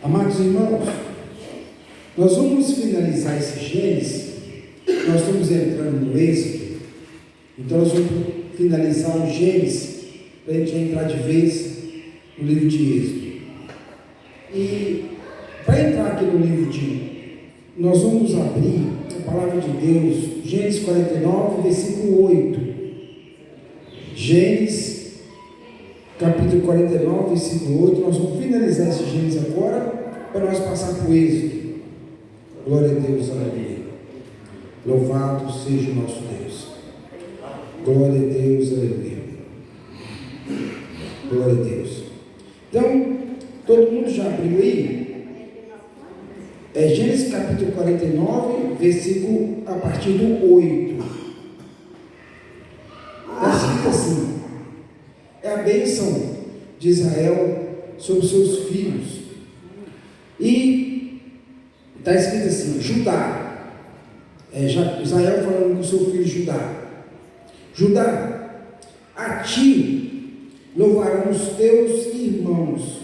Amados irmãos, nós vamos finalizar esse Gênesis. Nós estamos entrando no Êxodo, então nós vamos finalizar o Gênesis para a gente entrar de vez no livro de Êxodo. E para entrar aqui no livro nós vamos abrir a palavra de Deus, Gênesis 49, versículo 8. Gênesis, capítulo 49, versículo 8. Nós vamos finalizar esse Gênesis agora, para nós passar para o Êxodo. Glória a Deus, aleluia. Louvado seja o nosso Deus. Glória a Deus, aleluia. Glória a Deus. Então, todo mundo já abriu aí? É Gênesis capítulo 49, versículo a partir do 8. Está escrito assim: é a bênção de Israel sobre seus filhos. E está escrito assim: Judá, Israel falando com seu filho Judá. Judá, a ti louvarão os teus irmãos,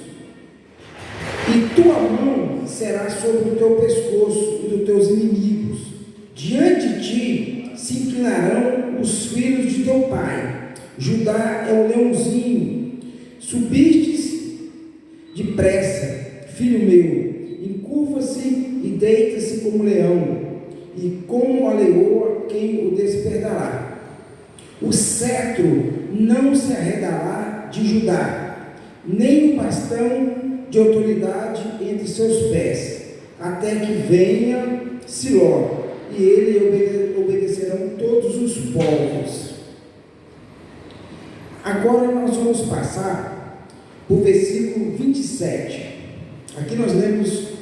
e tua mão será sobre o teu pescoço e dos teus inimigos. Diante de ti se inclinarão os filhos de teu pai. Judá é o leãozinho. Subistes depressa, filho meu, encurva-se e deita-se como leão, e como a leoa quem o despertará. O cetro não se arredará de Judá, nem o bastão de autoridade entre seus pés, até que venha Siló, e ele obedecerão todos os povos. Agora nós vamos passar para o versículo 27. Aqui nós lemos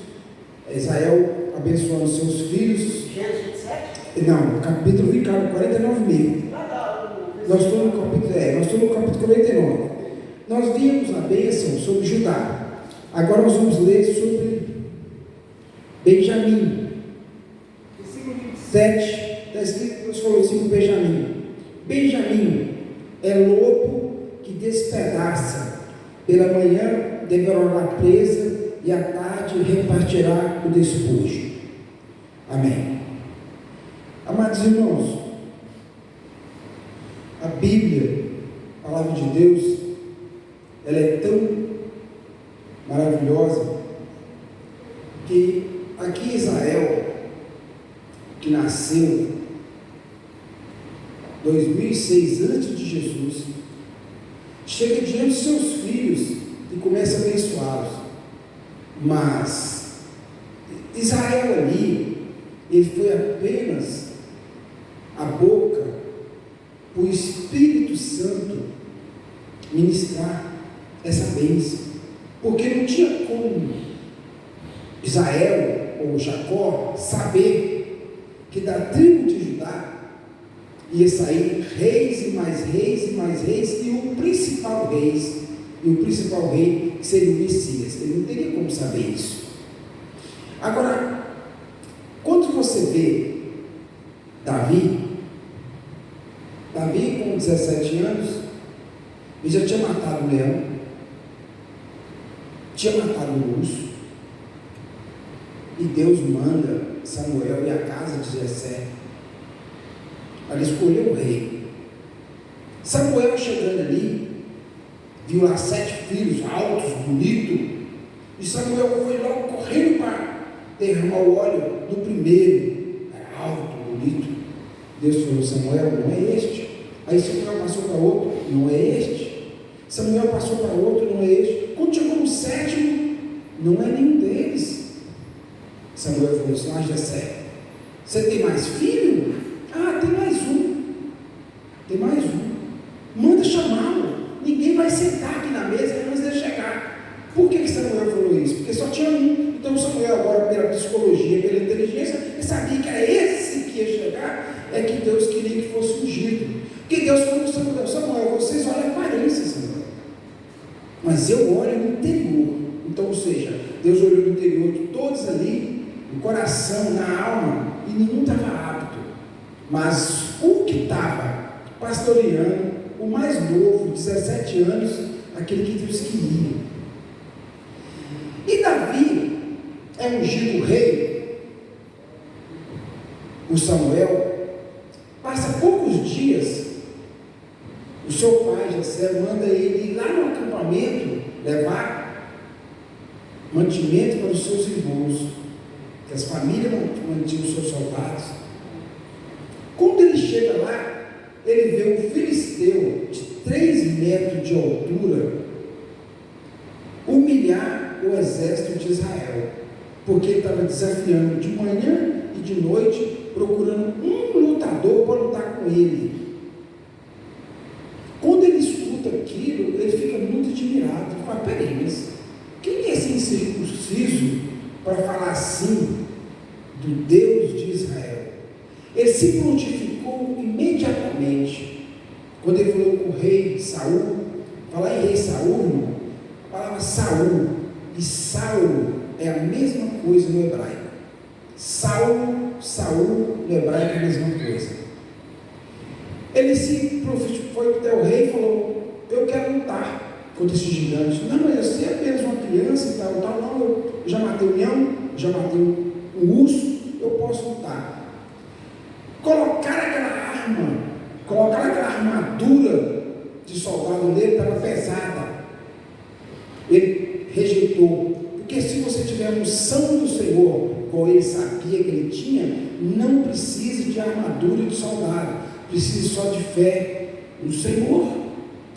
Israel abençoando seus filhos. Gênesis 27? Não, capítulo 49,5. Nós estamos no capítulo 49. Nós vimos a bênção sobre Judá. Agora nós vamos ler sobre Benjamim. Versículo 7, está escrito, nós falamos assim com Benjamim. Benjamim é lobo que despedaça. Pela manhã devorará a presa, e à tarde repartirá o despojo. Amém. Amados irmãos, a Bíblia, a palavra de Deus, ela é tão maravilhosa que aqui Israel, que nasceu 2006 antes de Jesus, chega diante de seus filhos e começa a abençoá-los. Mas Israel ali, ele foi apenas a boca para o Espírito Santo ministrar essa bênção, porque não tinha como Israel ou Jacó saber que da tribo de Judá ia sair reis e mais reis e mais reis, e o principal rei que seria o Messias. Ele não teria como saber isso. Agora, quando você vê Davi com 17 anos, ele já tinha matado o leão, tinha matado o urso, e Deus manda Samuel ir à casa de Jessé para escolher o rei. Samuel chegando ali, viu lá 7 filhos altos, bonitos, e Samuel foi logo correndo para derramar o óleo no primeiro. Era alto, bonito. Deus falou: Samuel, não é este. Aí Samuel passou para outro: não é este. Samuel passou para outro: não é este. Quando chegou no 7º, não é nenhum deles. Samuel falou assim: ah, Jessé, você tem mais filho? Ah, tem mais um. Tem mais um. Manda chamá-lo. Ninguém vai sentar aqui na mesa antes de chegar. Por que Samuel falou isso? Porque só tinha um. Então Samuel, agora pela psicologia, pela inteligência, ele sabia que era esse que ia chegar, é que Deus queria que fosse ungido. Porque Deus falou para Samuel: Samuel, vocês olham a aparência, Samuel, mas eu olho no interior. Então, ou seja, Deus olhou no interior de todos ali, no coração, na alma, e nenhum estava apto. Mas o que estava pastoreando, o mais novo, 17 anos, aquele que Deus queria. E Davi, é ungido rei, o Samuel, passa poucos dias, o seu pai, Jessé, manda ele ir lá no acampamento, levar mantimento para os seus irmãos, que as famílias mantinham os seus soldados. Quando ele chega lá, ele vê um filisteu de 3 metros de altura humilhar o exército de Israel, porque ele estava desafiando de manhã e de noite, procurando um lutador para lutar com ele. Quando ele escuta aquilo, ele fica muito admirado. Ele fala: peraí, mas quem é esse incircunciso para falar assim do Deus de Israel? Ele se prontificou imediatamente. Quando ele falou com o rei Saul, falar em rei Saul, a palavra Saul e Saulo é a mesma coisa no hebraico. Saul no hebraico é a mesma coisa. Ele se foi até o rei e falou: eu quero lutar contra esse gigante. Não, mas você é apenas uma criança e tal. Não, eu já matei o leão, já matei o urso, eu posso lutar. Colocaram aquela armadura de soldado nele, estava pesada. Ele rejeitou, porque se você tiver a unção do Senhor, como ele sabia que ele tinha, não precisa de armadura de soldado, precisa só de fé no Senhor.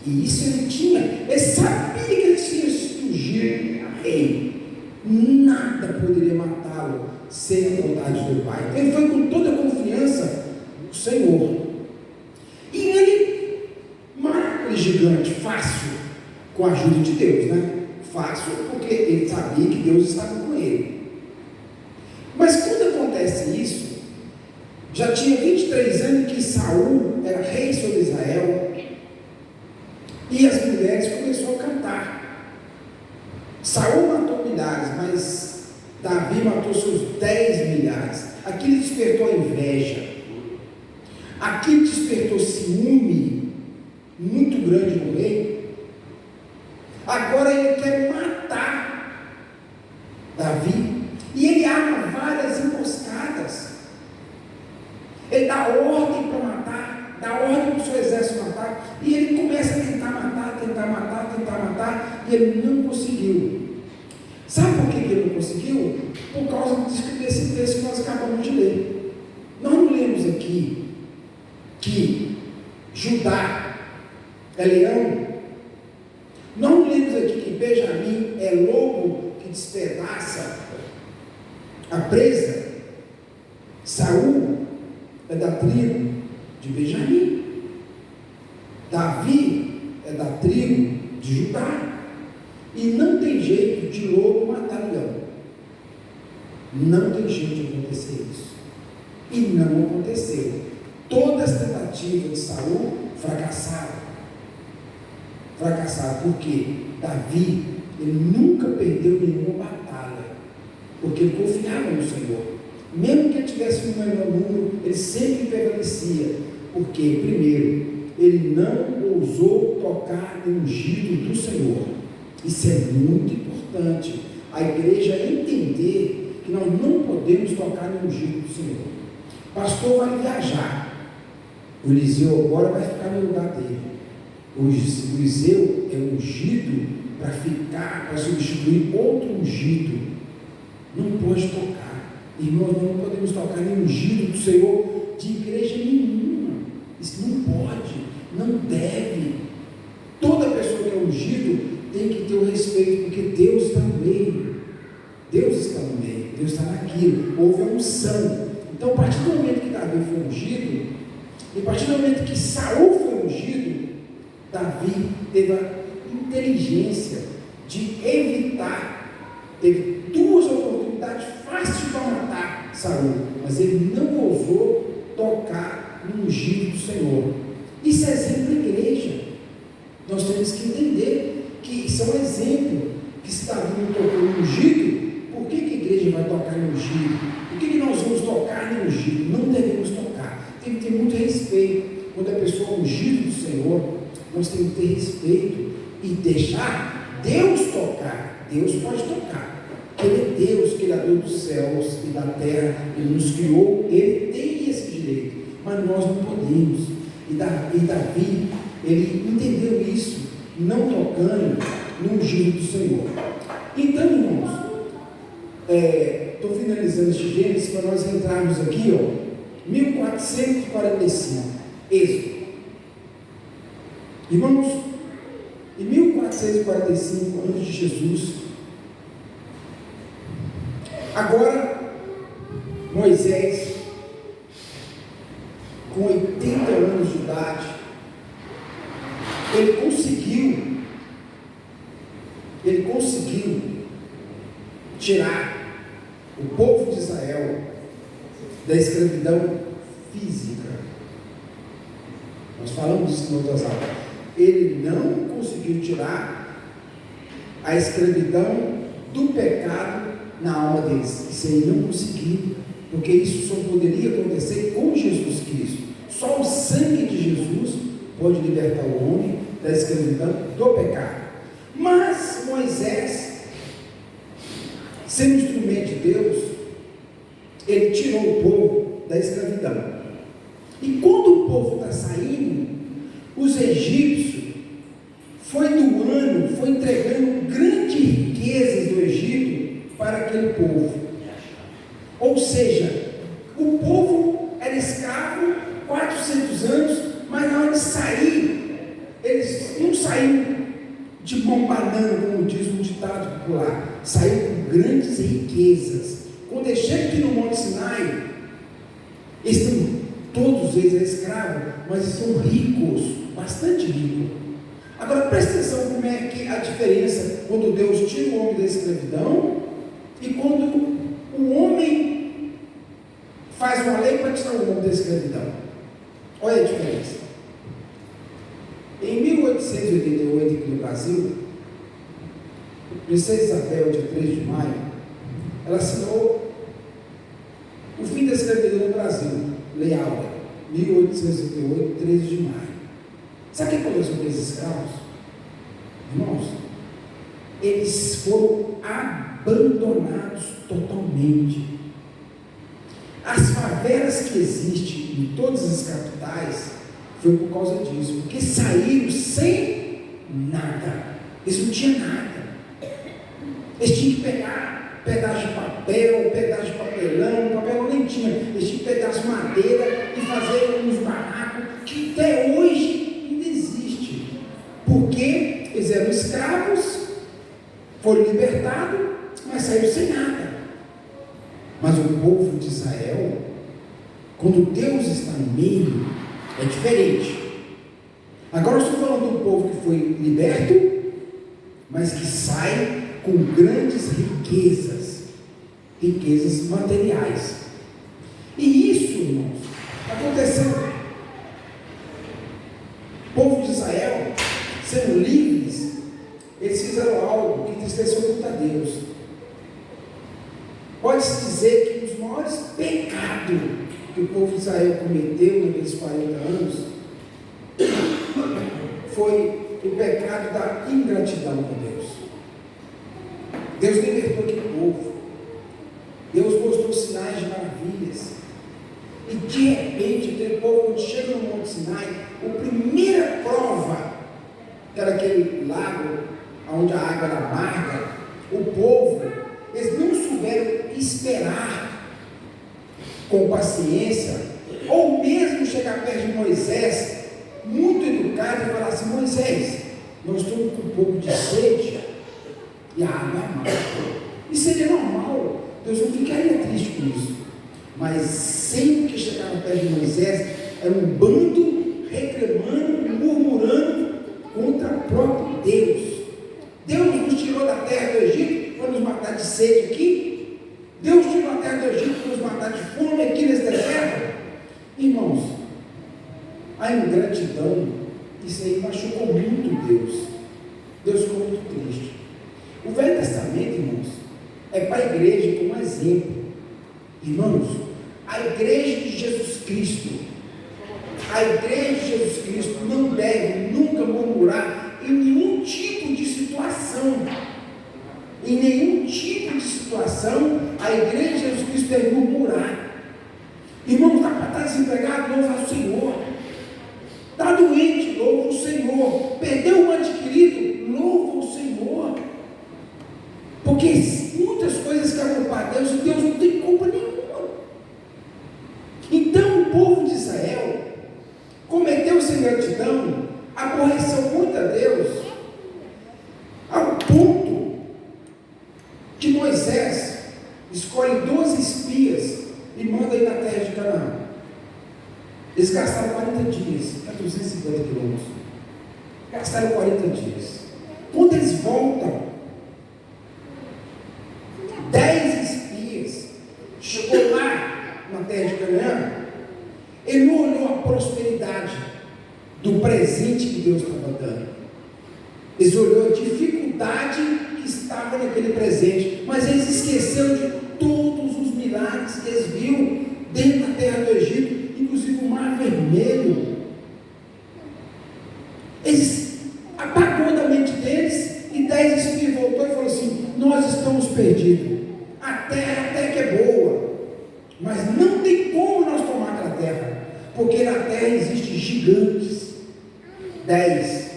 E isso ele tinha. Ele sabia que ele tinha sido ungido a rei. Nada poderia matá-lo sem a vontade do Pai. Ele foi com toda a confiança no Senhor. E ele mata aquele gigante fácil, com a ajuda de Deus, né? Fácil, porque ele sabia que Deus estava com ele. Mas quando acontece isso, já tinha 23 anos que Saul era rei sobre Israel, e as mulheres começaram a cantar. Saul matou milhares, mas Davi matou seus 10 milhares. Aquilo despertou a inveja, aquilo despertou ciúme muito grande no rei. Agora ele quer matar Davi, e ele arma várias emboscadas. Ele dá ordem para matar, dá ordem para o seu exército matar, e ele começa a tentar matar, e ele não conseguiu. Sabe por que ele não conseguiu? Por causa desse texto que nós acabamos de ler. Nós não lemos aqui que Judá é leão. Não lemos aqui que Benjamim é lobo que despedaça a presa. Saul é da tribo de Benjamim. Davi é da tribo de Judá. E não tem jeito de lobo matar leão. Não tem jeito de acontecer isso. E não aconteceu. Todas as tentativas de Saul fracassaram. Porque Davi, ele nunca perdeu nenhuma batalha, porque ele confiava no Senhor. Mesmo que ele tivesse um menor número, ele sempre prevalecia, porque, primeiro, ele não ousou tocar no ungido do Senhor. Isso é muito importante, a igreja entender que nós não podemos tocar no ungido do Senhor. O pastor vai viajar, o Eliseu agora vai ficar no lugar dele. O Eliseu é ungido para ficar, para substituir outro ungido. Não pode tocar. Irmãos, nós não podemos tocar em ungido do Senhor de igreja nenhuma. Isso não pode, não deve. Toda pessoa que é ungido tem que ter o respeito, porque Deus está no meio. Deus está no meio, Deus está naquilo. Houve a unção. Então, a partir do momento que Davi foi ungido, e a partir do momento que Saul foi ungido, Davi teve a inteligência de evitar, teve 2 oportunidades fáceis para matar Saul, mas ele não ousou tocar no ungido do Senhor. Isso é exemplo da igreja. Nós temos que entender que isso é um exemplo, que se Davi não tocou no ungido, por que a igreja vai tocar no ungido? Por que nós vamos tocar no ungido? Não devemos tocar. Tem que ter muito respeito. Quando a pessoa é ungida do Senhor, nós temos que ter respeito e deixar Deus tocar. Deus pode tocar, porque Ele é Deus, Criador Criador dos céus e da terra, Ele nos criou, Ele tem esse direito, mas nós não podemos. E Davi, ele entendeu isso, não tocando no ungido do Senhor. Então, irmãos, estou finalizando este Gênesis para nós entrarmos aqui, 1445, Êxodo. Irmãos, em 1445, antes de Jesus, agora Moisés, com 80 anos de idade, ele conseguiu tirar o povo de Israel da escravidão física. Nós falamos disso em outras aulas. Ele não conseguiu tirar a escravidão do pecado na alma deles. Isso ele não conseguiu, porque isso só poderia acontecer com Jesus Cristo. Só o sangue de Jesus pode libertar o homem da escravidão do pecado. Mas Moisés, sendo instrumento de Deus, ele tirou o povo da escravidão. E quando o povo está saindo, os egípcios foi entregando grandes riquezas do Egito para aquele povo. Ou seja, o povo era escravo 400 anos, mas na hora de sair, eles não saíram de mão banana, como diz um ditado popular, saíram com grandes riquezas. Quando eles chegam aqui no Monte Sinai, todos eles eram escravos, mas são ricos, bastante ricos. Agora presta atenção como é que a diferença quando Deus tira o homem da escravidão e quando o homem faz uma lei para tirar o homem da escravidão. Olha a diferença. Em 1888, aqui no Brasil, a princesa Isabel, dia 3 de maio, ela assinou o fim da escravidão no Brasil, Lei Áurea, 1888, 13 de maio. Sabe quem começou com aqueles escravos? Irmãos, eles foram abandonados totalmente. As favelas que existem em todas as capitais foi por causa disso, porque saíram sem nada. Eles não tinham nada. Eles tinham que pegar pedaço de papel, pedaço de papelão nem tinha. Eles tinham que pegar as madeiras e fazer uns barracos que até hoje ainda existe. Porque eles eram escravos, foram libertados, mas saíram sem nada. Mas o povo de Israel, quando Deus está no meio, é diferente. Agora eu estou falando de um povo que foi liberto, mas que sai com grandes riquezas materiais. E isso, irmãos, aconteceu. O povo de Israel, sendo livres, eles fizeram algo que entristeceu muito a Deus. Pode-se dizer que um dos maiores pecados que o povo de Israel cometeu naqueles 40 anos foi o pecado da ingratidão com Deus. Deus libertou aquele povo. Deus mostrou sinais de maravilhas. E de repente, aquele povo, quando chega no Monte Sinai, a primeira prova, que era aquele lago onde a água era amarga, o povo, eles não souberam esperar com paciência, ou mesmo chegar perto de Moisés, muito educado, e falar assim: Moisés, nós estamos com um pouco de sede e a água é amarga. Isso seria normal, Deus não ficaria triste com isso. Mas sempre que chegava perto de Moisés, era um bando reclamando, murmurando contra o próprio Deus. Deus nos tirou da terra do Egito para nos matar de sede aqui. Deus tirou a terra do Egito para nos matar de fome aqui nesse deserto. Irmãos, a ingratidão, isso aí machucou muito Deus. Deus ficou muito triste. O Velho Testamento, irmãos, é para a igreja como exemplo. Irmãos, a igreja de Jesus Cristo, não deve nunca murmurar em nenhum tipo de situação. Em nenhum tipo de situação oração, a igreja de Jesus Cristo deve murmurar. Irmão, está desempregado, louva ao Senhor. Está doente, louva o Senhor. Perdeu um ente querido, louva o Senhor. Porque muitas coisas querem culpar Deus e Deus não tem culpa nenhuma. Então o povo de Israel cometeu sem gratidão, aborreceu muito a Deus, ao ponto que Moisés escolhe 12 espias e manda ir na terra de Canaã. Eles gastaram 40 dias, 450 quilômetros. Gastaram 40 dias. Quando eles voltam, 10 espias chegou lá na terra de Canaã. Ele não olhou a prosperidade do presente que Deus estava dando. Eles olhou a dificuldade que estava naquele presente, mas eles esqueceram de todos os milagres que eles viram dentro da terra do Egito, inclusive o Mar Vermelho. Eles apagou da mente deles e 10 espias voltou e falou assim: nós estamos perdidos. A terra até que é boa, mas não tem como nós tomar aquela terra, porque na terra existem gigantes. 10.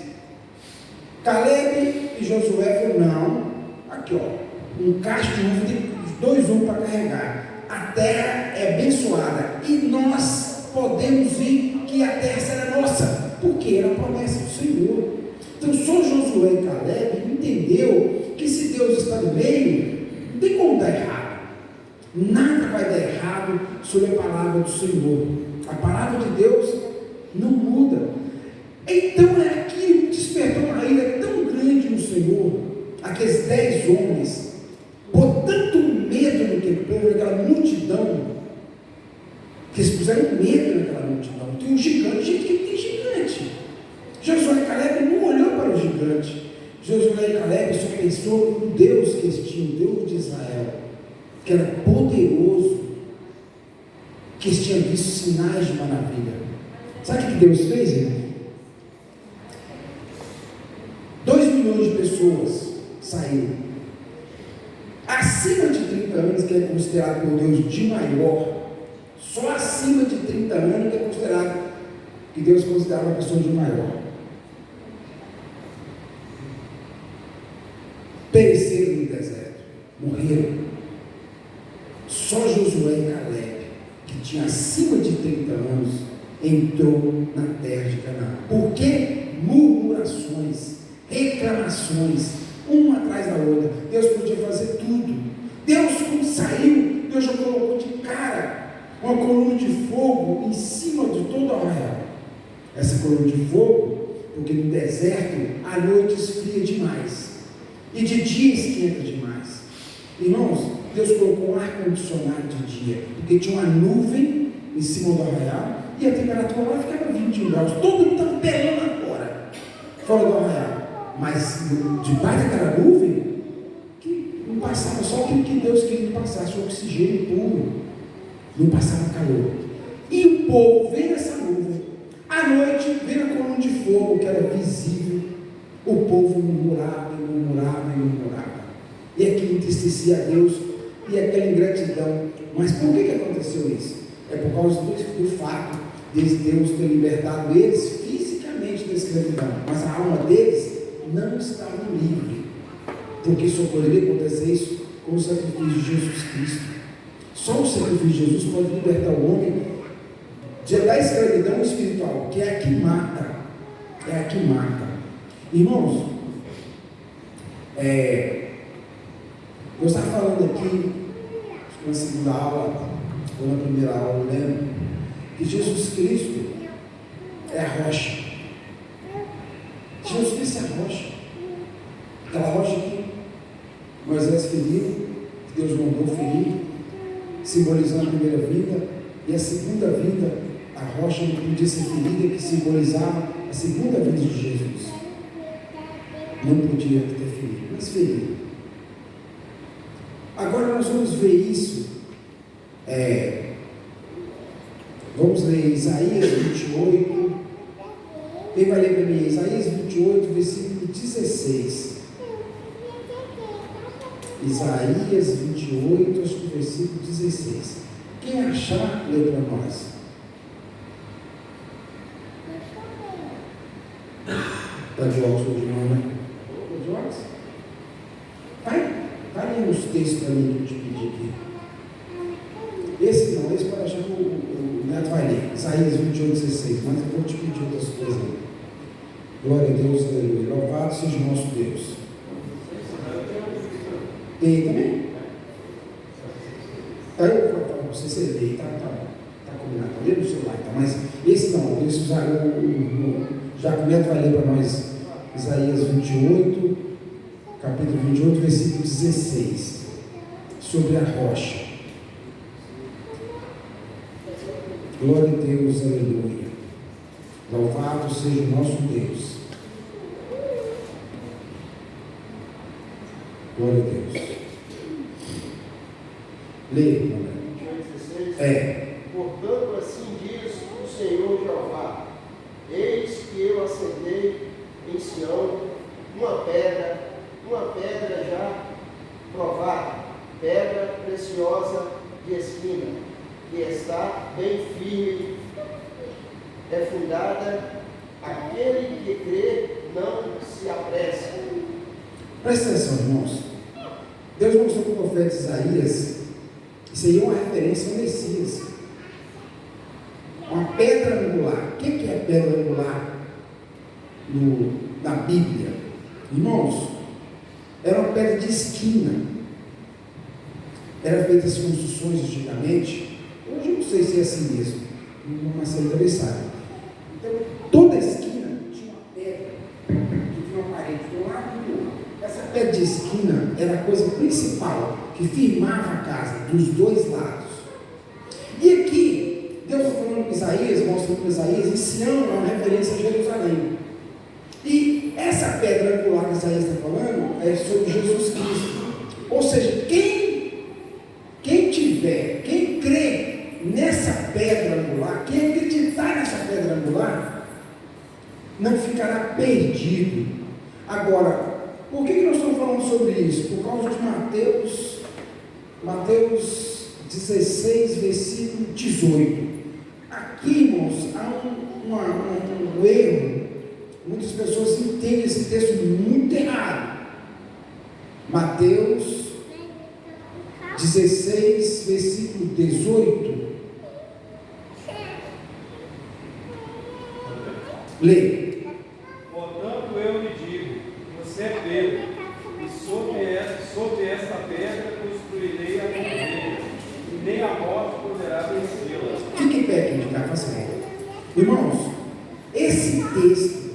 Caleb e Josué falaram: não, aqui ó, um cacho de uva tem 2 homens para carregar. A terra é abençoada e nós podemos ir, que a terra será nossa, porque era a promessa do Senhor. Então só Josué e Caleb entendeu que se Deus está no meio, não tem como dar errado. Nada vai dar errado sobre a palavra do Senhor. A palavra de Deus não muda. Então é aquilo que despertou uma ira tão grande no Senhor, aqueles 10 homens, por tanto medo naquele povo, naquela multidão, que eles puseram medo naquela multidão. Tem um gigante, gente, que tem gigante. Josué e Caleb não olhou para o gigante. Josué e Caleb só pensou no Deus que eles tinham, o Deus de Israel, que era poderoso, que eles tinham visto sinais de maravilha. Sabe o que Deus fez, irmão? 2 milhões de pessoas saíram. Acima de 30 anos, que é considerado por Deus de maior, só acima de 30 anos que é considerado, que Deus considera uma pessoa de maior. Pereceram no deserto, morreram. Só Josué e Caleb, que tinha acima de 30 anos, entrou na terra de Canaã. Por quê? Murmurações, reclamações, uma atrás da outra. Deus podia fazer tudo. Deus, quando saiu, Deus já colocou de cara uma coluna de fogo em cima de todo o arraial. Essa coluna de fogo, porque no deserto a noite esfria demais e de dia esquenta demais. Irmãos, Deus colocou um ar-condicionado de dia, porque tinha uma nuvem em cima do arraial e a temperatura lá ficava 21 graus. Todo mundo estava pelando agora, fora do arraial. Mas debaixo daquela nuvem, que não passava só aquilo que Deus queria que passasse, o oxigênio puro, não passava calor. E o povo veio nessa nuvem, à noite veio a coluna de fogo que era visível. O povo murmurava e murmurava e murmurava, e aquilo entristecia a Deus, e aquela ingratidão. Mas por que aconteceu isso? É por causa do fato de Deus ter libertado eles fisicamente da escravidão, mas a alma deles não estava livre, porque só poderia acontecer isso com o sacrifício de Jesus Cristo. Só o sacrifício de Jesus pode libertar o homem da escravidão espiritual, que é a que mata. É a que mata. Irmãos, eu estava falando aqui, na segunda aula, ou na primeira aula, eu lembro, que Jesus Cristo é a rocha. Jesus Cristo é a rocha. Aquela rocha que Moisés feriu, que Deus mandou ferir, simbolizando a primeira vinda, e a segunda vinda, a rocha não podia ser ferida, que simbolizava a segunda vinda de Jesus. Não podia ter ferido, mas ferido. Agora nós vamos ver isso. Vamos ler Isaías 28. Quem vai ler para mim? Isaías 28, versículo 16. Isaías 28, acho que versículo 16. Quem achar, lê para nós. Está de óculos de mão, né? De óculos? Vai ler os textos para mim que eu te pedi aqui. Esse não, esse para achar que o Neto vai ler. Isaías 28, 16. Mas eu vou te pedir outras coisas. Glória a Deus, aleluia. Louvado seja o nosso Deus. Tem também? Aí eu vou falar para você, você lê, tá combinado. Tá lendo no celular, tá? Mas esse não, esse já que o Neto vai ler para nós Isaías 28, capítulo 28, versículo 16, sobre a rocha. Glória a Deus, aleluia. Louvado seja o nosso Deus. Glória a Deus. Leia, Portanto, assim diz o Senhor Jeová: eis que eu acendei em Sião uma pedra já provada, pedra preciosa de esquina, que está bem firme, é fundada, aquele que crê não se apressa. Presta atenção, irmãos. Deus mostrou para o profeta Isaías, isso aí é uma referência ao Messias. Uma pedra angular. O que é pedra angular na Bíblia? Irmãos, era uma pedra de esquina. Era feita as construções antigamente. Hoje eu não sei se é assim mesmo. O Marcelo também sabe. Então, toda esquina tinha uma pedra que tinha uma parede de um lado e do outro. Essa pedra de esquina era a coisa principal que firmava a casa dos dois lados. E aqui, Deus está falando com Isaías, mostrando para Isaías, em Sião é uma referência a Jerusalém. E essa pedra angular que Isaías está falando é sobre Jesus Cristo. Ou seja, quem crê nessa pedra angular, quem acreditar nessa pedra angular, não ficará perdido. Agora, por que nós estamos falando sobre isso? Por causa de Mateus 16, versículo 18. Aqui, irmãos, há um erro. Muitas pessoas entendem esse texto muito errado. Mateus 16, versículo 18. Leia. Portanto, eu lhe digo: você é Pedro, e sobre esta pedra construirei a minha igreja, e nem a morte poderá vencê-la. Fique em pé aqui de cá, faça bem. Irmãos, esse texto,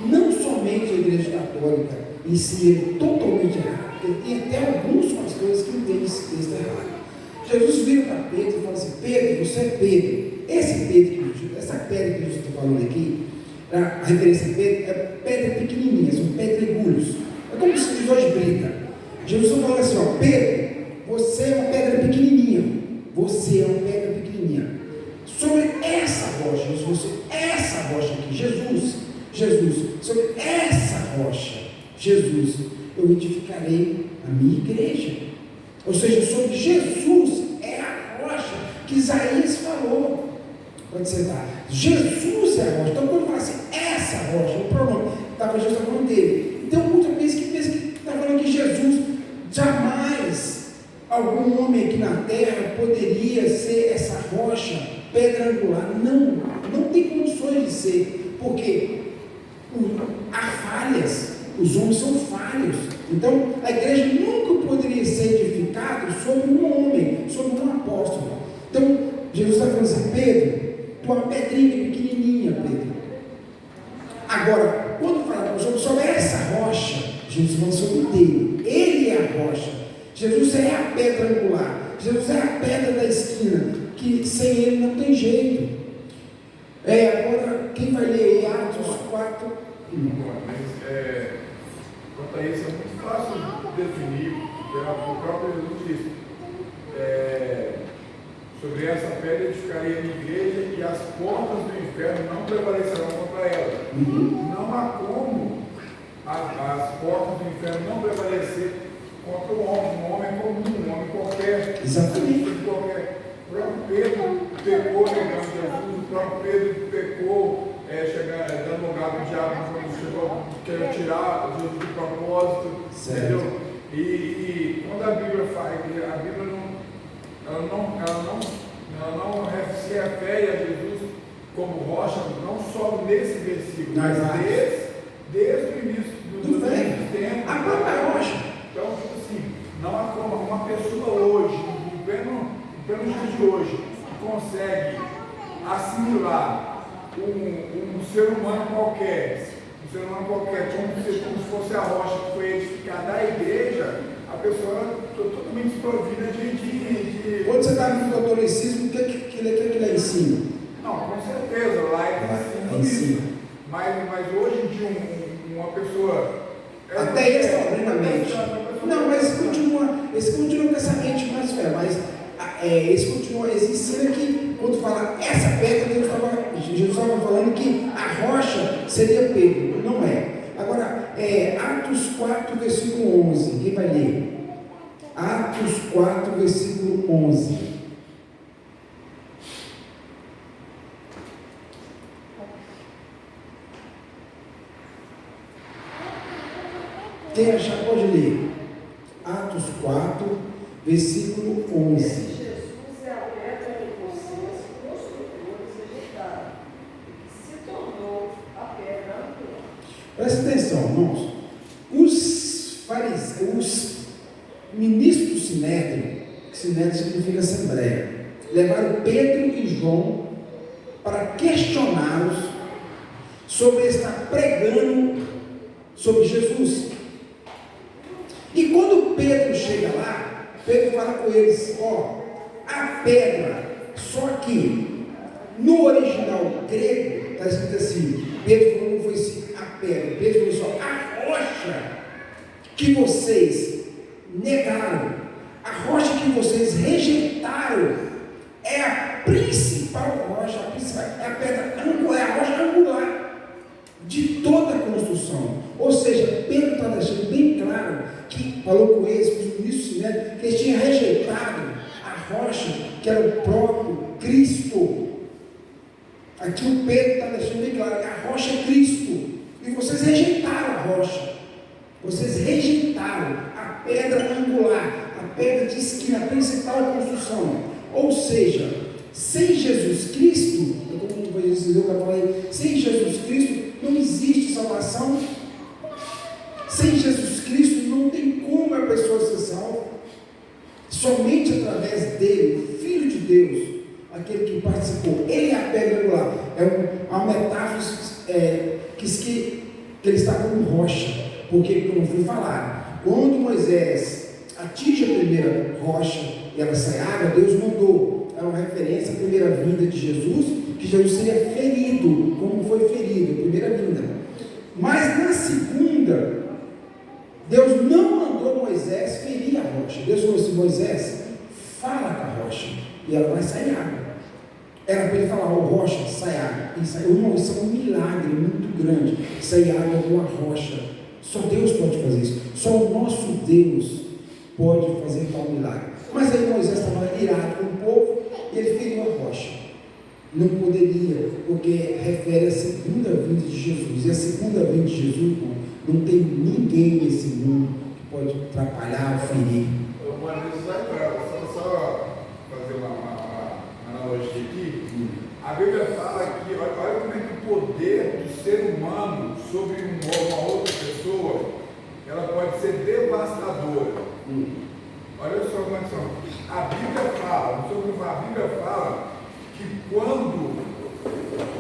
não somente a Igreja Católica ensina totalmente errado, porque tem até alguns pastores que entendem esse texto errado. Jesus vira para Pedro e fala assim: Pedro, você é Pedro. Essa pedra que Jesus está falando aqui, a referência a Pedro, é pedra pequenininha, são pedregulhos. É como se os dois brincam. Jesus está falando assim: ó, Pedro, você é uma pedra pequenininha. Você é uma pedra pequenininha. Sobre essa rocha, essa rocha aqui, Jesus, sobre essa rocha, Jesus, eu edificarei a minha igreja. Ou seja, sobre Jesus é a rocha que Isaías falou. Pode sentar. Jesus é a rocha. Então, quando fala assim, essa rocha, o pronome, Jesus está falando dele. Então, muita gente que pensa que está falando que Jesus, jamais algum homem aqui na terra poderia ser essa rocha, pedra angular. Não tem condições de ser, porque há falhas, os homens são falhos. Então, a igreja nunca poderia ser edificada sobre um homem, sobre um apóstolo. Então, Jesus está falando assim: Pedro, tu é uma pedrinha pequenininha, Pedro. Agora, quando fala sobre essa rocha, Jesus fala sobre ele é a rocha. Jesus é a pedra angular. Jesus é a pedra da esquina, que sem ele não tem jeito. Agora, quem vai ler Atos 4? Quanto a isso, é muito fácil de definir, o próprio Jesus disse: sobre essa pedra edificarei a minha igreja, e as portas do inferno não prevalecerão contra ela. Não há como as portas do inferno não prevalecer contra o homem, um homem comum, um homem qualquer. Exatamente. O próprio Pedro pecou negando Jesus, o próprio Pedro pecou dando lugar ao diabo quando chegou, querendo tirar Jesus do propósito. Certo. Entendeu? E quando a Bíblia fala, a Bíblia não se refere a Jesus como rocha, não só nesse versículo, mas desde o início do tempo. A própria rocha. Então, tipo assim, não há como uma pessoa hoje, em pleno dia de hoje, consegue assimilar um ser humano qualquer, como se fosse a rocha que foi edificada a igreja, a pessoa totalmente desprovida de... Quando você está no catolicismo, o que ele ensina? Não, com certeza, lá é ensina. Mas hoje em dia, uma pessoa... Até extraordinariamente. Não, mas eles continuam com essa mente mais fé, mas eles ensinam que quando fala essa pedra, Jesus estava falando que a rocha seria Pedro, não é. Agora, Atos 4, versículo 11, quem vai ler? Atos 4, versículo 11. Quem achar pode ler. Atos 4, versículo 11. Jesus é a pedra que vocês, construtores, rejeitaram, e que se tornou a pedra angular. Presta atenção, irmãos. Os fariseus, os ministros do Sinédrio, que Sinédrio significa Assembleia, levaram Pedro e João para questioná-los sobre estar pregando sobre Jesus. E quando Pedro chega lá, Pedro fala com eles, a pedra, só que no original grego está escrito assim, Pedro falou, não foi assim, a pedra, Pedro falou só, a rocha que vocês negaram, a rocha que vocês rejeitaram, é a principal rocha, é a pedra angular, é a rocha angular de toda a construção. Ou seja, Pedro está deixando bem claro que falou com eles, com os ministros, né, que eles tinham rejeitado a rocha que era o próprio Cristo. Aqui o Pedro está deixando bem claro que a rocha é Cristo, e vocês rejeitaram a rocha, vocês rejeitaram a pedra angular, a pedra de esquina, a principal construção. Ou seja, sem Jesus Cristo, como vai dizer o que eu falei, sem Jesus Cristo não existe salvação. Sem Jesus Cristo não tem como a pessoa ser salva. Somente através dele, o Filho de Deus, aquele que participou, ele é a pedra angular. É uma metáfora que ele está como rocha, porque, como foi falado, quando Moisés atinge a primeira rocha e ela sai água, Deus mandou. É uma referência à primeira vinda de Jesus, que Jesus seria ferido, como foi ferido, a primeira vinda. Mas na segunda, Deus não mandou Moisés ferir a rocha. Deus falou assim, Moisés, fala com a rocha, e ela vai sair água. Era para ele falar, rocha, sai água. Isso é um milagre muito grande, sair água de uma rocha. Só Deus pode fazer isso. Só o nosso Deus pode fazer tal milagre. Mas aí Moisés estava irado com o povo, e ele feriu a rocha. Não poderia, porque refere à segunda vinda de Jesus. E a segunda vinda de Jesus, não tem ninguém nesse mundo que pode atrapalhar ou ferir. Só fazer uma analogia aqui. A Bíblia fala que, olha como é que o poder do ser humano sobre uma outra pessoa, ela pode ser devastadora. Olha só como é que são. A Bíblia fala que quando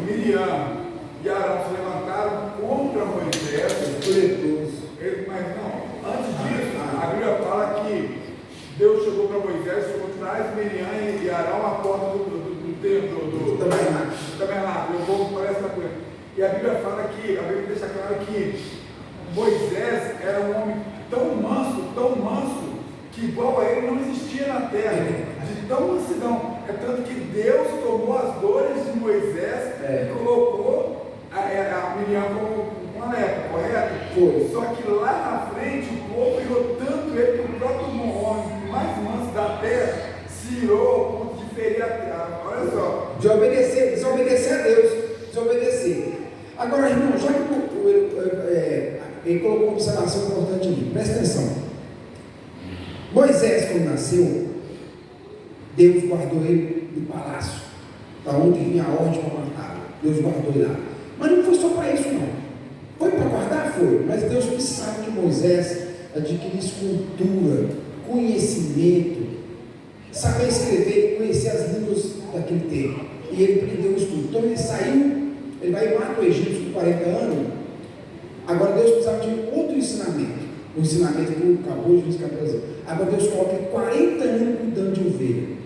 Miriam e Arão se levantaram contra Moisés, mas não, antes disso, a Bíblia fala que Deus chegou para Moisés e falou, traz Miriam e Arão à porta do templo, do tabernáculo, eu vou para essa coisa. E a Bíblia fala que, a Bíblia deixa claro que Moisés era um homem tão manso, que igual a ele não existia na terra, de tão mansidão. É tanto que Deus tomou as dores de Moisés e colocou a Miriam como uma lepra, correto? Foi. Só que lá na frente o povo virou tanto ele que o presta atenção. Moisés, quando nasceu, Deus guardou ele no palácio, para onde vinha a ordem para matá-lo. Deus guardou ele lá. Mas não foi só para isso, não. Foi para guardar? Foi. Mas Deus precisava que Moisés adquirisse cultura, conhecimento, saber escrever, conhecer as línguas daquele tempo. E ele aprendeu isso tudo. Então ele saiu, ele vai e mata o Egito com 40 anos. Agora Deus precisava de outro ensinamento. O ensinamento que acabou de dizer. Agora Deus coloca 40 anos cuidando de ovelha.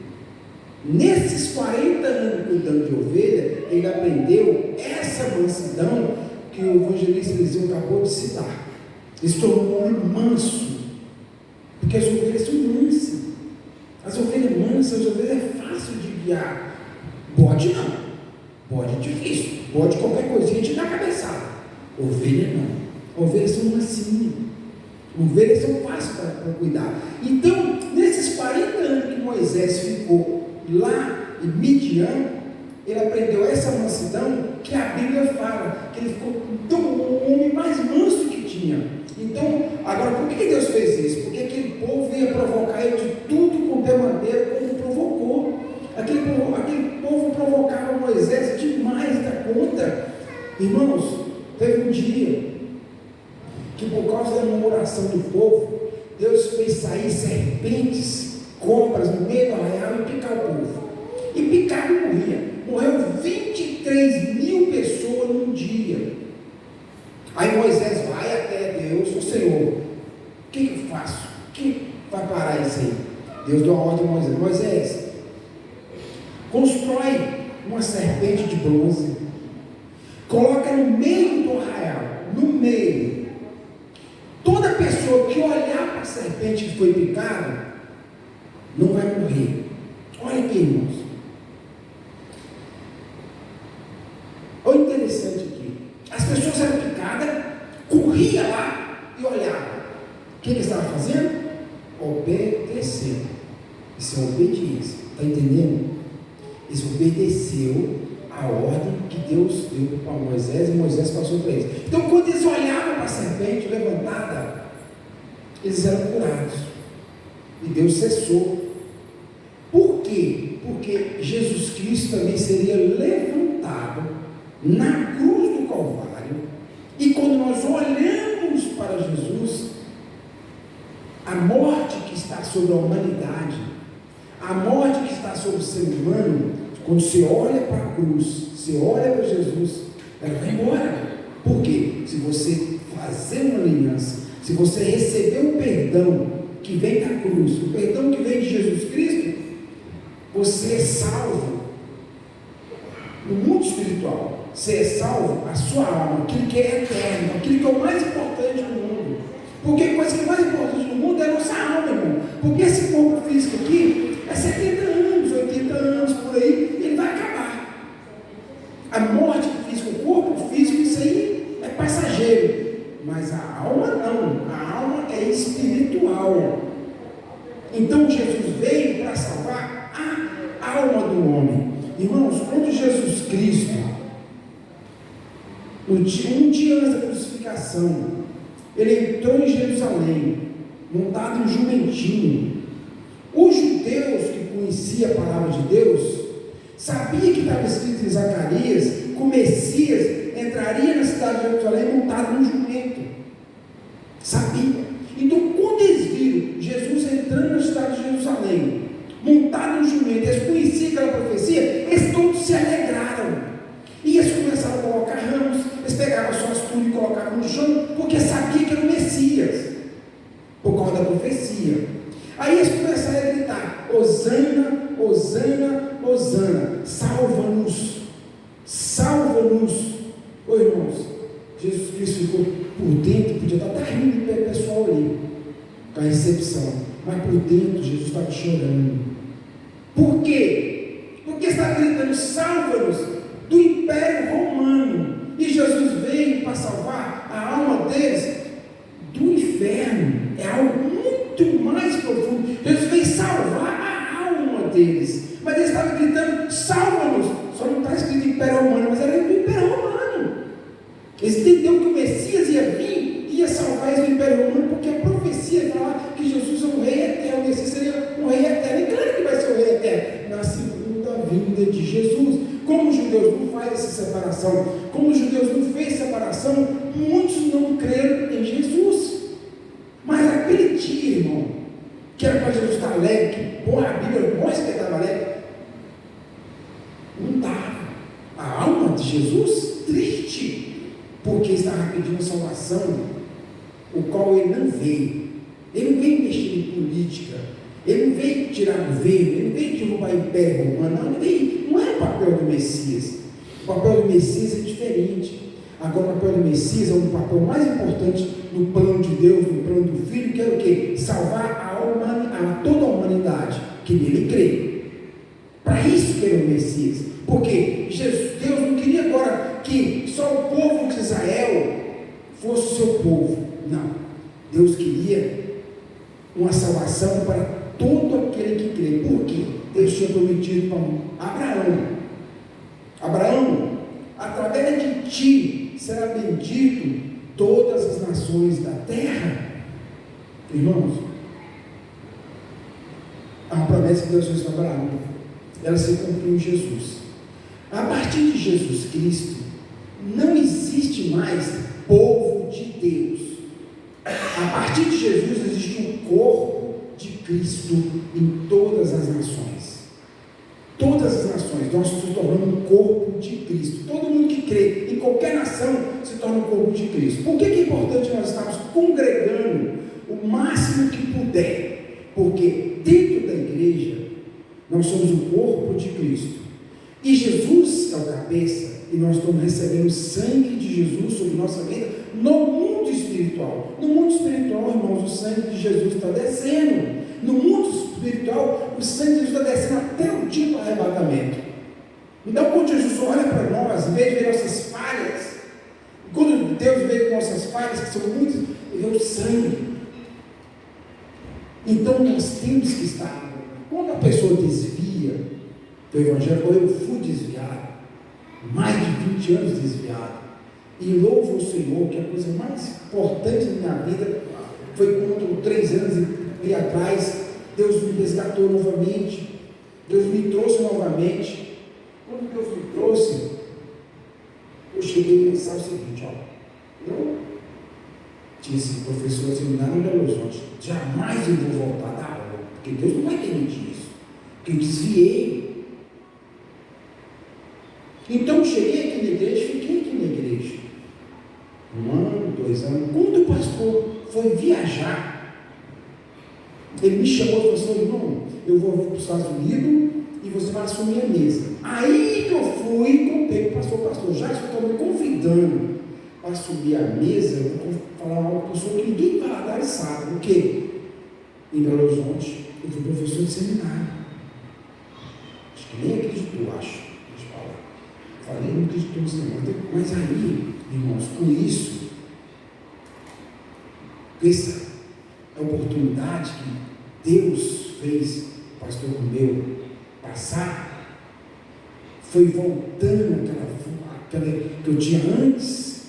Nesses 40 anos cuidando de ovelha, ele aprendeu essa mansidão que o evangelista Eliseu acabou de citar. Ele se tornou um homem manso, porque as ovelhas são mansas. As ovelhas mansas, as ovelhas é fácil de guiar. Bode não, bode é difícil, bode qualquer coisinha te dá cabeçada. Ovelha não, ovelhas são mansinhas, ovelhas são fáceis para cuidar. Então, nesses 40 anos que Moisés ficou lá em Midian, ele aprendeu essa mansidão que a Bíblia fala, que ele ficou o homem mais manso que tinha. Então, agora, por que Deus fez isso? Porque aquele povo ia provocar ele de tudo quanto é maneira, como provocou. Aquele povo provocava Moisés demais da conta. Irmãos, teve um dia que, por causa da murmuração do povo, Deus fez sair serpentes, cobras no meio do arraial e picar o povo. E picava e morria. Morreu 23 mil pessoas num dia. Aí Moisés vai até Deus, o Senhor, o que eu faço? O que vai parar isso aí? Deus deu uma ordem a Moisés: Moisés, constrói uma serpente de bronze, coloca no meio do arraial, no meio. Toda pessoa que olhar para a serpente que foi picada, não vai morrer. Olha aqui, irmãos. Olha o interessante aqui. As pessoas eram picadas, corria lá e olhava. O que ele estava fazendo? Obedecendo. Isso é obediência. Está entendendo? Eles obedeceu a ordem que Deus deu para Moisés e Moisés passou para eles. Então, quando eles olhavam para a serpente levantada, eles eram curados. E Deus cessou. Por quê? Porque Jesus Cristo também seria levantado na cruz do Calvário. E quando nós olhamos para Jesus, a morte que está sobre a humanidade, a morte que está sobre o ser humano, quando você olha para a cruz, você olha para Jesus, ela vai embora. Por quê? Se você fazer uma aliança, se você receber o perdão que vem da cruz, o perdão que vem de Jesus Cristo, você é salvo no mundo espiritual. Você é salvo a sua alma, aquilo que é eterno, aquilo que é o mais importante no mundo. Porque a coisa que é mais importante no mundo é a nossa alma, irmão. Porque esse corpo físico aqui é 70 anos, 80 anos por aí, ele vai acabar. A morte física, o corpo físico, isso aí é passageiro. Mas a alma não, a alma é espiritual. Então Jesus veio para salvar a alma do homem. Irmãos, quando Jesus Cristo, um dia antes da crucificação, ele entrou em Jerusalém, montado em um jumentinho. Os judeus que conheciam a palavra de Deus, sabia que estava escrito em Zacarias que o Messias entraria na cidade de Jerusalém montado num jumento. Sabia. Então, quando eles viram Jesus entrando na cidade de Jerusalém, montado num jumento, eles conheciam aquela profecia, eles todos se alegraram. E eles começaram a colocar ramos, eles pegavam suas túnicas e colocavam no chão, porque sabiam que era o Messias, por causa da profecia. Aí eles começaram a gritar: Hosana, Hosana, Hosana, salva-nos, salva-nos. Ô irmãos, Jesus Cristo ficou por dentro, podia estar até rindo do pessoal ali, com a recepção, mas por dentro Jesus estava chorando. Por quê? Porque estava gritando: salva-nos do Império Romano. E Jesus veio para salvar a alma deles do inferno. É algo muito mais profundo. Jesus veio salvar a alma deles. Mas eles estavam gritando: salva-nos. Só não está escrito Império Romano, mas era do Império Romano. Eles entenderam que o Messias ia vir e ia salvar eles do Império Romano, porque a profecia separação. Como os judeus não fez separação, muitos não creram em Jesus. Mas aquele dia, irmão, que era para Jesus estar alegre, que bom, a Bíblia mostra que ele estava alegre, não estava. A alma de Jesus triste, porque estava pedindo salvação, o qual ele não veio. Ele não veio mexer em política, ele não veio tirar governo, ele não veio derrubar o Império Romano, não era o papel do Messias. O papel do Messias é diferente. Agora o papel do Messias é um papel mais importante no plano de Deus, no plano do Filho, que era o quê? Salvar toda a humanidade que nele crê. Para isso que era o Messias. Porque Deus não queria agora que só o povo de Israel fosse o seu povo. Não. Deus queria uma salvação para todo aquele que crê. Por quê? Deus tinha prometido para Abraão, através de ti será bendito todas as nações da terra. Irmãos, há uma promessa que Deus fez para Abraão. Ela se cumpriu em Jesus. A partir de Jesus Cristo, não existe mais povo de Deus. A partir de Jesus existe um corpo de Cristo em todas as nações. Todas as nações, nós nos tornamos um corpo de Cristo. Todo mundo que crê em qualquer nação se torna um corpo de Cristo. Por que é importante nós estarmos congregando o máximo que puder? Porque dentro da igreja nós somos o corpo de Cristo. E Jesus é o cabeça, e nós estamos recebendo o sangue de Jesus sobre nossa vida no mundo espiritual. No mundo espiritual, irmãos, o sangue de Jesus está descendo. No mundo espiritual, o sangue de Jesus está descendo até o dia do arrebatamento. Então, quando Jesus olha para nós, em vez de ver nossas falhas, quando Deus vê nossas falhas, que são muitas, Ele vê o sangue. Então, nós temos que estar. Quando a pessoa desvia do Evangelho, ou eu fui desviado, mais de 20 anos desviado, e louvo o Senhor, que a coisa mais importante da minha vida foi quando 3 anos e atrás, Deus me resgatou novamente, Deus me trouxe novamente. Quando Deus me trouxe, eu cheguei a pensar o seguinte, eu disse, professor de seminário em Belo Horizonte, jamais eu vou voltar da aula, porque Deus não vai permitir isso, porque eu desviei. Então eu cheguei aqui na igreja, fiquei aqui na igreja 1 ano, 2 anos. Quando o pastor foi viajar, ele me chamou e falou assim, irmão, eu vou para os Estados Unidos e você vai assumir a mesa. Aí que eu fui e contei para o pastor, já que eu estou me convidando para assumir a mesa, eu vou falar algo para o senhor que ninguém vai lá sabe. O quê? Em Belo Horizonte, eu fui professor de seminário. Acho que nem acreditou, acho. Falei, não acreditou nisso não. Mas aí, irmãos, com isso, essa oportunidade que Deus fez o pastor Romeu passar, foi voltando aquela que eu tinha antes,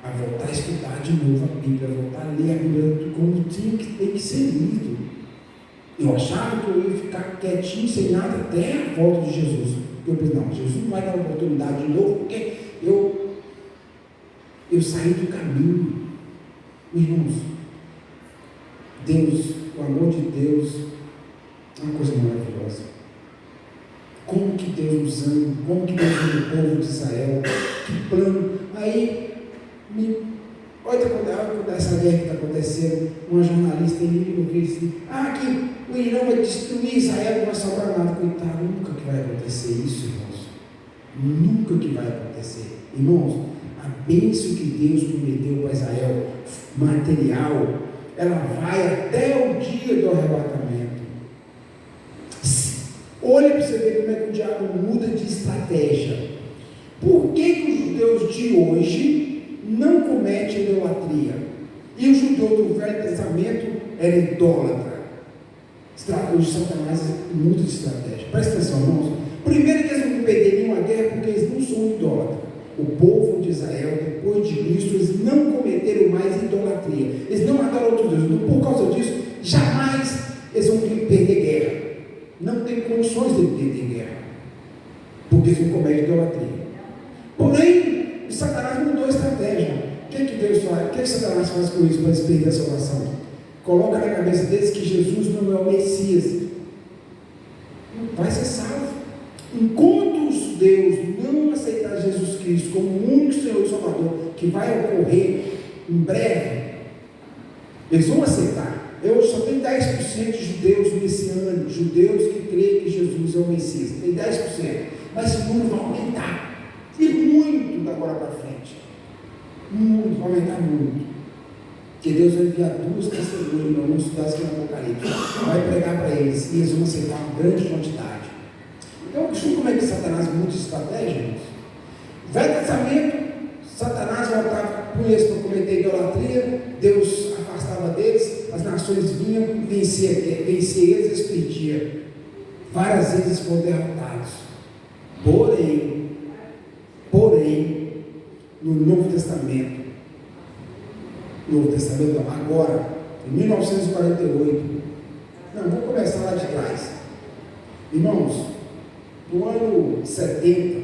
a voltar a estudar de novo a Bíblia, a voltar a ler a Bíblia como tem que ser lido. Eu achava que eu ia ficar quietinho, sem nada, até a volta de Jesus. Eu pensei, não, Jesus não vai dar oportunidade de novo, porque eu saí do caminho. Irmãos, Deus, o amor de Deus é uma coisa maravilhosa. Como que Deus nos ama, como que Deus ama o povo de Israel, que plano. Aí, olha quando essa guerra que está acontecendo, uma jornalista em Líbano disse, que o Irã vai destruir Israel, não vai sobrar nada. Coitado, nunca que vai acontecer isso, irmãos. Nunca que vai acontecer. Irmãos, a bênção que Deus prometeu para Israel, material, ela vai até o dia do arrebatamento. Olha para você ver como é que o diabo muda de estratégia. Por que os judeus de hoje não cometem idolatria? E o judeu do Velho Testamento era idólatra. Hoje Satanás muda de estratégia. Presta atenção, irmãos. Primeiro que eles não vão perder nenhuma guerra porque eles não são idólatras. O povo de Israel, depois de Cristo, eles não cometeram mais idolatria. Eles não adoram outros deuses. Então, por causa disso, jamais eles vão perder guerra. Não tem condições de perder guerra. Porque eles não cometem idolatria. Satanás faz com isso para eles perderem a salvação? Coloca na cabeça deles que Jesus não é o Messias. Vai ser salvo. Enquanto os judeus não aceitar Jesus Cristo como o único Senhor e Salvador, que vai ocorrer em breve, eles vão aceitar. Hoje só tem 10% de judeus messiânicos, judeus que creem que Jesus é o Messias. Tem 10%. Mas esse número vai aumentar. E muito da agora para frente. Muito, vai aumentar muito. Porque Deus vai enviar 2 testemunhas, vamos estudar isso aqui no Apocalipse. Vai pregar para eles e eles vão aceitar uma grande quantidade. Então, deixa como é que Satanás muda de estratégia, irmãos. Velho Testamento, Satanás voltava com eles para cometer idolatria, Deus afastava deles, as nações vinham, vencia eles, eles perdiam. Várias vezes foram derrotados. Porém, no Novo Testamento, agora, em 1948, não, vou começar lá de trás. Irmãos, no ano 70,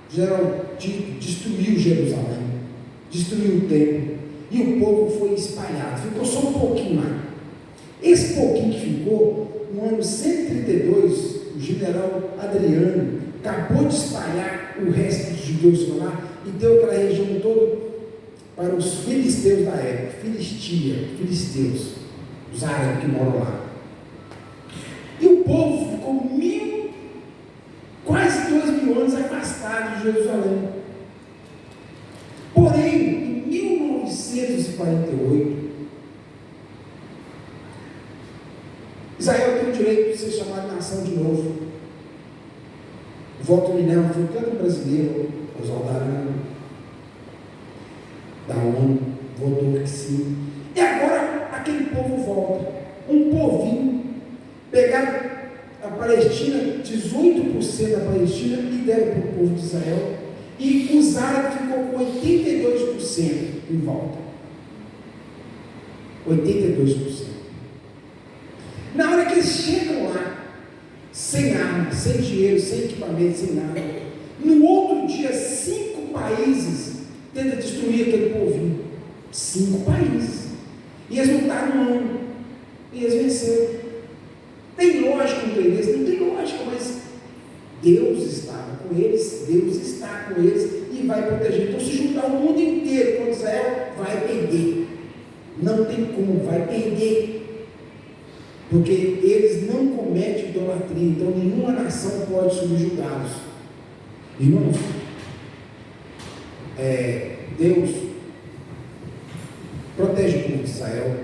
Geraldo destruiu Jerusalém, destruiu o templo, e o povo foi espalhado, ficou só um pouquinho lá. Esse pouquinho que ficou, no ano 132, o general Adriano acabou de espalhar o resto dos judeus lá e deu aquela região toda para os filisteus da época, filisteus, os árabes que moram lá. E o povo ficou quase 2.000 anos afastado de Jerusalém. Porém, em 1948, Israel tem o direito de ser chamado de nação de novo. O voto mineiro foi tanto brasileiro, Oswaldo Aranha, da ONU, votou que sim. E agora aquele povo volta. Um povinho, pegaram a Palestina, 18% da Palestina, e deram para o povo de Israel, e os árabes ficou com 82% em volta. 82%. Na hora que eles chegam lá, sem arma, sem dinheiro, sem equipamento, sem nada, no outro dia, 5 países tentam destruir aquele povinho. 5 países. E eles lutaram um ano. E eles venceram. Tem lógica no interesse? Não tem lógica, mas Deus estava com eles, Deus está com eles e vai proteger. Então, se juntar o mundo inteiro contra Israel, vai perder. Não tem como, vai perder. Porque eles não cometem idolatria, então nenhuma nação pode subjugá-los. Irmãos, Deus protege o povo de Israel,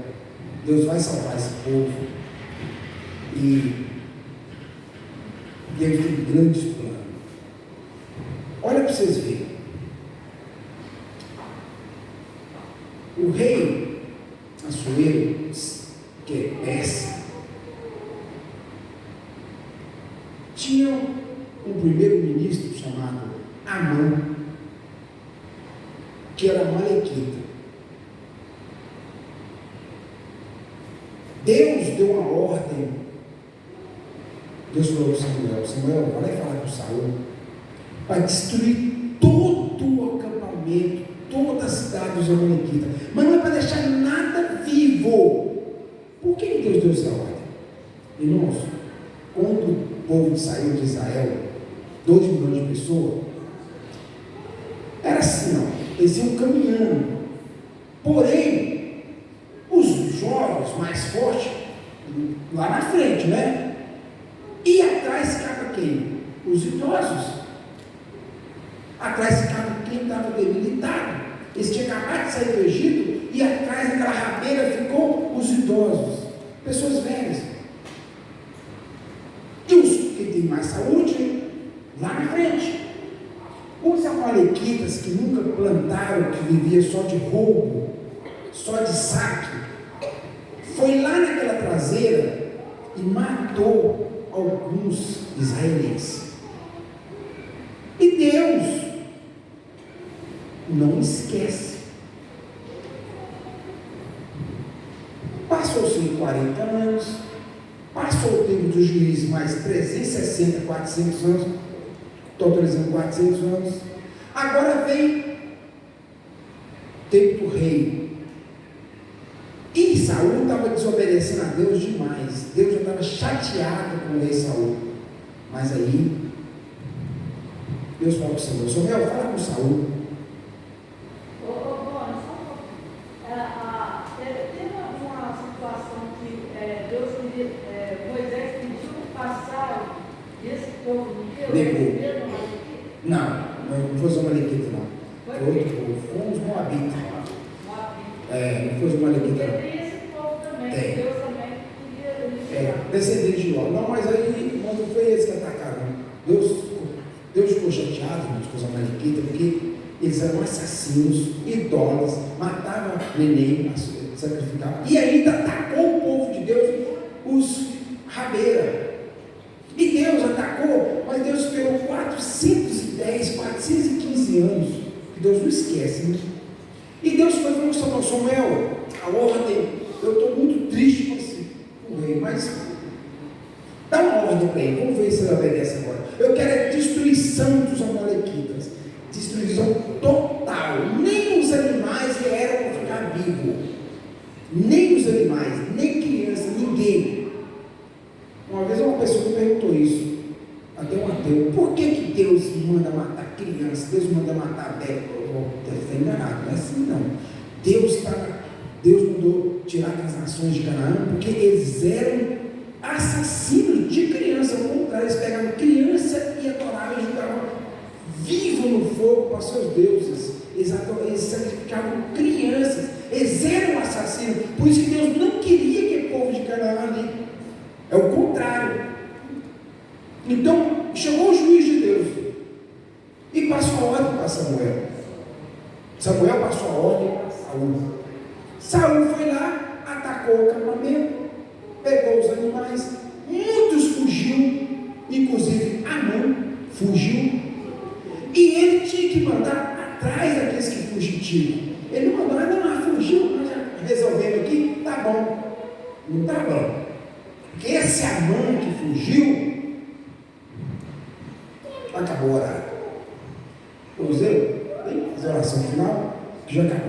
Deus vai salvar esse povo, e Deus tem grandes planos. Olha para vocês verem. O rei Assuero, que é Pérsia, tinha um primeiro-ministro chamado Amã, que era malequita. Deus deu uma ordem. Deus falou para Samuel, vai lá e falar com Saul, para destruir todo o acampamento, toda a cidade dos amalequitas, mas não é para deixar nada vivo. Por que Deus deu essa ordem? Irmãos, quando o povo saiu de Israel, 2 milhões de pessoas, era assim, ó, eles iam caminhando. Porém, os jovens mais fortes, lá na frente, né? E atrás ficava quem? Os idosos. Atrás ficava quem estava debilitado. Eles tinham acabado de sair do Egito, e atrás daquela rabeira ficou os idosos, pessoas velhas. E os que têm mais saúde, lá na frente. Os amalequitas que nunca plantaram, que viviam só de roubo, só de saque, foi lá naquela traseira e matou alguns israelenses. E Deus não esquece. Passou-se 40 anos, passou o tempo dos juízes, mais 360, 400 anos, totalizando 400 anos. Agora vem o tempo do rei Saul estava desobedecendo a Deus demais. Deus já estava chateado com o rei Saul. Mas aí, Deus falou com Samuel: Samuel, fala com Saul. Teve alguma situação que Deus queria, Moisés pediu passar desse povo de Deus? Negou. Não foi os amalequitas, não. Foi outro povo. Foi os moabitas. Não foi os amalequitas, não. Tem esse povo também. Tem. Deus também queria Descendente de Ló. Não, mas aí não foi eles que atacaram. Deus ficou chateado com os amalequitas, porque eles eram assassinos, idólatras, matavam neném, sacrificavam, e ainda atacou o povo de Deus, os rabeiras. E Deus atacou, mas Deus esperou 415 anos, que Deus não esquece, né? E Deus foi falando com Samuel: a ordem, eu estou muito triste com o rei, mas dá uma ordem para ele, vamos ver se ele obedece agora. Eu quero a destruição dos amalequitas, destruição total. Nem os animais vieram para ficar vivos, nem os animais, nem criança, ninguém. Uma vez uma pessoa me perguntou isso, até um ateu: por que Deus manda matar criança, Deus manda matar velho? Deve estar enganado, não é assim não. Deus mandou tirar as nações de Canaã porque eles eram assassinos de criança. Ao contrário, eles pegavam criança e adoravam e jogavam vivo no fogo para seus deuses. Eles sacrificavam crianças, eles eram assassinos. Por isso que Deus não queria que o povo de Canaã ali. É o contrário. Então chegou o juiz de Deus e passou a ordem para Samuel. Samuel passou a ordem para Saul. Saul foi lá, atacou o acampamento, pegou os animais, muitos fugiu, inclusive Amon fugiu, e ele tinha que mandar atrás daqueles que fugiram. Ele não mandou: não, fugiu, nós já resolvemos aqui, tá bom. Não tá bom, porque esse Amon que fugiu acabou o horário. Vamos fazer oração final, que já acabou.